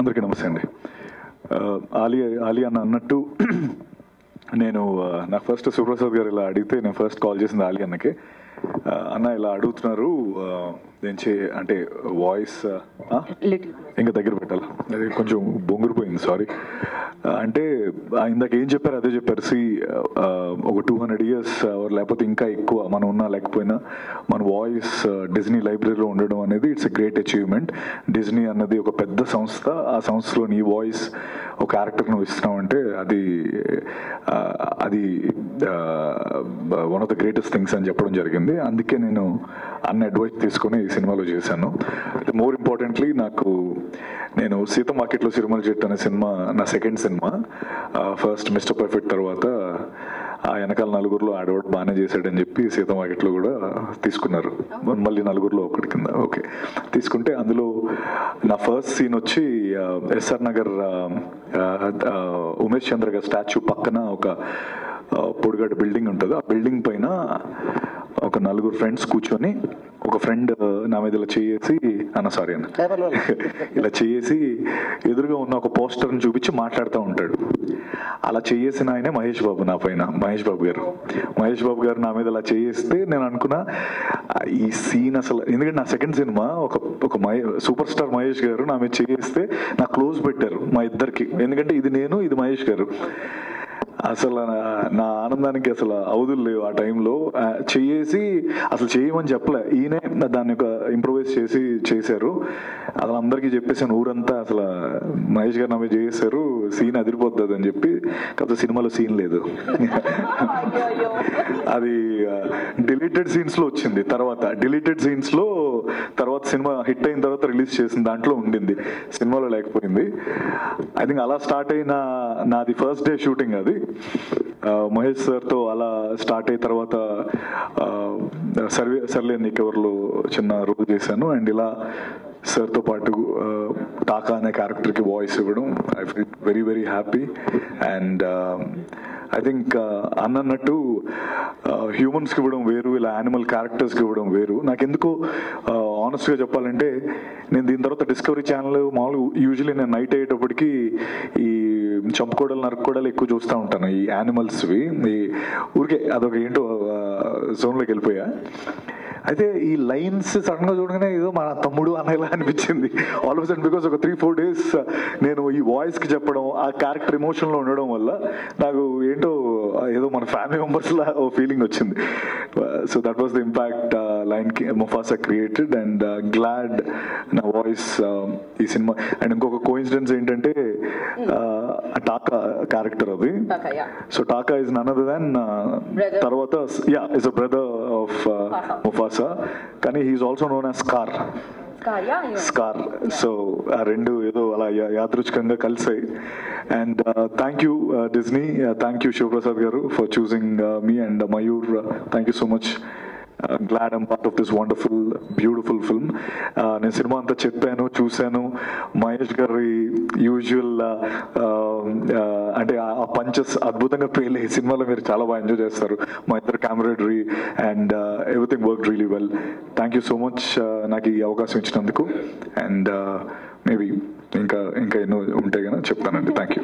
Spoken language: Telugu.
అందరికీ నమస్తే అండి. ఆలీ అన్న అన్నట్టు నేను నాకు ఫస్ట్ సుప్రసాద్ గారు ఇలా అడిగితే నేను ఫస్ట్ కాల్ చేసింది ఆలీ అన్నకి. అన్న ఇలా అడుగుతున్నారు అంటే వాయిస్ ఇంకా దగ్గర పెట్టాలి, అది కొంచెం బొంగురిపోయింది, సారీ. అంటే ఇందాక ఏం చెప్పారు అదే చెప్పారు. ఒక 200 years లేకపోతే ఇంకా ఎక్కువ మనం ఉన్నా లేకపోయినా మన వాయిస్ డిజ్నీ లైబ్రరీలో ఉండడం అనేది it's a great achievement. Disney అన్నది ఒక పెద్ద సంస్థ, ఆ సంస్థలో నీ వాయిస్ ఒక క్యారెక్టర్ నువ్వు ఇస్తున్నావు అంటే అది one of the greatest things అని చెప్పడం జరిగింది. అందుకే నేను అన్న అడ్వైస్ తీసుకొని ఈ సినిమాలో చేశాను. అయితే మోర్ ఇంపార్టెంట్లీ నేను సీత మార్కెట్లో సిరిమల చెట్టు అనే సినిమా నా second cinema. First mister perfect తర్వాత ఆ వెనకాల నలుగురిలో ఆడవాడు బాగానే చేశాడని చెప్పి సీత మార్కెట్లో కూడా తీసుకున్నారు, మళ్ళీ నలుగురిలో ఒకటి కింద ఓకే తీసుకుంటే. అందులో నా ఫస్ట్ సీన్ వచ్చి ఎస్ఆర్ నగర్ ఉమేష్ చంద్ర గారి స్టాచ్యూ పక్కన ఒక పొడిగడ్డ బిల్డింగ్ ఉంటుంది. ఆ బిల్డింగ్ పైన ఒక 4 ఫ్రెండ్స్ కూర్చొని, ఒక ఫ్రెండ్ నా మీద ఇలా చేసి ఇలా చేసి ఎదురుగా ఉన్న ఒక పోస్టర్ని చూపించి మాట్లాడుతూ ఉంటాడు. అలా చేసిన ఆయనే మహేష్ బాబు, నా పైన మహేష్ బాబు గారు నా మీద అలా చేస్తే నేను అనుకున్నా ఈ సీన్ అసలు, ఎందుకంటే నా సెకండ్ సినిమా ఒక సూపర్ స్టార్ మహేష్ గారు నా మీద చేస్తే నా క్లోజ్ పెట్టారు మా ఇద్దరికి, ఎందుకంటే ఇది నేను, ఇది మహేష్ గారు. అసలు నా ఆనందానికి అసలు అవధులు లేవు. ఆ టైంలో చేసి అసలు చేయమని చెప్పలే, ఈయనే దాన్ని ఒక ఇంప్రూవైజ్ చేశారు. అసలు అందరికీ చెప్పేసాను ఊరంతా, అసలు మహేష్ గారు నా మీద చేశారు, సీన్ అదిరిపోతుంది అని చెప్పి. కాకపోతే సినిమాలో సీన్ లేదు, అది డిలీటెడ్ సీన్స్ లో వచ్చింది. డిలీటెడ్ సీన్స్ లో తర్వాత సినిమా హిట్ అయిన తర్వాత రిలీజ్ చేసిన దాంట్లో ఉండింది, సినిమాలో లేకపోయింది. ఐ థింక్ అలా స్టార్ట్ అయిన నాది ఫస్ట్ డే షూటింగ్ అది. మహేష్ సార్తో అలా స్టార్ట్ అయిన తర్వాత సర్లే నీకెవర్లో చిన్న రోల్ చేశాను. అండ్ ఇలా సార్తో పాటు టాకా అనే క్యారెక్టర్కి వాయిస్ ఇవ్వడం, I feel very very happy. And I think అన్నట్టు హ్యూమన్స్కి ఇవ్వడం వేరు, ఇలా యానిమల్ క్యారెక్టర్స్కి ఇవ్వడం వేరు. నాకెందుకో ఆనెస్ట్గా చెప్పాలంటే, నేను దీని తర్వాత డిస్కవరీ ఛానల్ మామూలుగా యూజువల్లీ నేను నైట్ అయ్యేటప్పటికి ఈ చంపుకోవడాలు నరుక్కోవడాలు ఎక్కువ చూస్తూ ఉంటాను, ఈ యానిమల్స్వి. ఈ ఊరికే అదొక ఏంటో జోన్లోకి వెళ్ళిపోయా. అయితే ఈ లైన్స్ సడన్ గా చూడగానే ఏదో మన తమ్ముడు అనేలా అనిపించింది ఆల్ ఆఫ్ సడన్. బికాస్ ఒక 3-4 days నేను ఈ వాయిస్ కి చెప్పడం, ఆ క్యారెక్టర్ ఎమోషన్ లో ఉండడం వల్ల నాకు ఏంటో ఏదో మన ఫ్యామిలీ మెంబర్స్ లా ఓ ఫీలింగ్ వచ్చింది. So that was the impact line Mufasa created. And glad నా వాయిస్ ఈ సినిమా. అండ్ ఇంకొక కోఇన్సిడెన్స్ ఏంటంటే టాకా క్యారెక్టర్ అది. So Taka is none other than తర్వాత is a brother of Mufasa, కానీ he's also known as Scar. So ఆ రెండు ఏదో అలా యాదృచ్ఛికంగా కలిసాయి. And thank you Disney, thank you Shivaprasad garu for choosing me, and Mayur, thank you so much. Glad I'm part of this wonderful, beautiful film. నేను సినిమా అంతా చెప్పాను, చూశాను. మహేష్ గారి యూజువల్ అంటే ఆ పంచెస్ అద్భుతంగా పేలే. సినిమాలో మీరు చాలా బాగా ఎంజాయ్ చేస్తారు. మా ఇద్దరు camaraderie and everything work really well. Thank you so much నాకు ఈ అవకాశం ఇచ్చినందుకు. అండ్ మేబీ ఇంకా ఎన్నో ఉంటాయి కదా చెప్తానండి. Thank you.